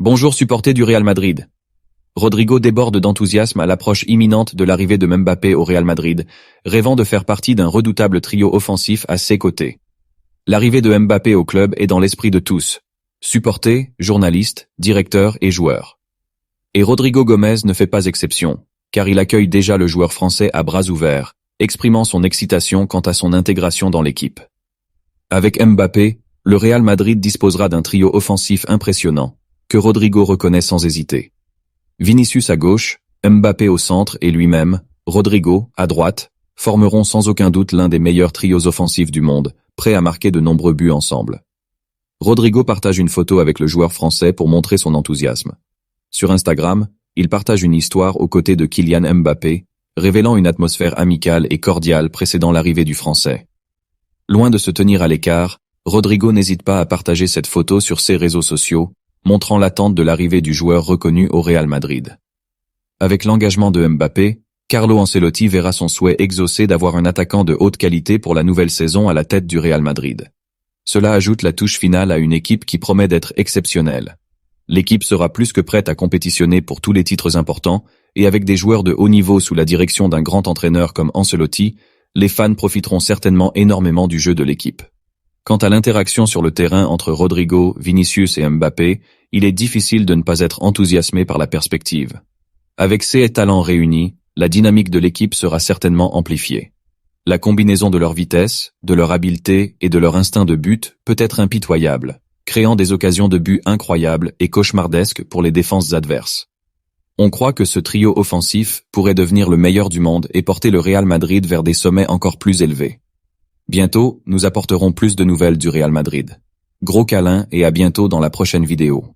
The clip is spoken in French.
Bonjour supporters du Real Madrid. Rodrigo déborde d'enthousiasme à l'approche imminente de l'arrivée de Mbappé au Real Madrid, rêvant de faire partie d'un redoutable trio offensif à ses côtés. L'arrivée de Mbappé au club est dans l'esprit de tous, supporters, journalistes, directeurs et joueurs. Et Rodrigo Gomez ne fait pas exception, car il accueille déjà le joueur français à bras ouverts, exprimant son excitation quant à son intégration dans l'équipe. Avec Mbappé, le Real Madrid disposera d'un trio offensif impressionnant, que Rodrigo reconnaît sans hésiter. Vinicius à gauche, Mbappé au centre et lui-même, Rodrigo, à droite, formeront sans aucun doute l'un des meilleurs trios offensifs du monde, prêts à marquer de nombreux buts ensemble. Rodrigo partage une photo avec le joueur français pour montrer son enthousiasme. Sur Instagram, il partage une histoire aux côtés de Kylian Mbappé, révélant une atmosphère amicale et cordiale précédant l'arrivée du Français. Loin de se tenir à l'écart, Rodrigo n'hésite pas à partager cette photo sur ses réseaux sociaux, montrant l'attente de l'arrivée du joueur reconnu au Real Madrid. Avec l'engagement de Mbappé, Carlo Ancelotti verra son souhait exaucé d'avoir un attaquant de haute qualité pour la nouvelle saison à la tête du Real Madrid. Cela ajoute la touche finale à une équipe qui promet d'être exceptionnelle. L'équipe sera plus que prête à compétitionner pour tous les titres importants, et avec des joueurs de haut niveau sous la direction d'un grand entraîneur comme Ancelotti, les fans profiteront certainement énormément du jeu de l'équipe. Quant à l'interaction sur le terrain entre Rodrigo, Vinicius et Mbappé, il est difficile de ne pas être enthousiasmé par la perspective. Avec ces talents réunis, la dynamique de l'équipe sera certainement amplifiée. La combinaison de leur vitesse, de leur habileté et de leur instinct de but peut être impitoyable, créant des occasions de but incroyables et cauchemardesques pour les défenses adverses. On croit que ce trio offensif pourrait devenir le meilleur du monde et porter le Real Madrid vers des sommets encore plus élevés. Bientôt, nous apporterons plus de nouvelles du Real Madrid. Gros câlin et à bientôt dans la prochaine vidéo.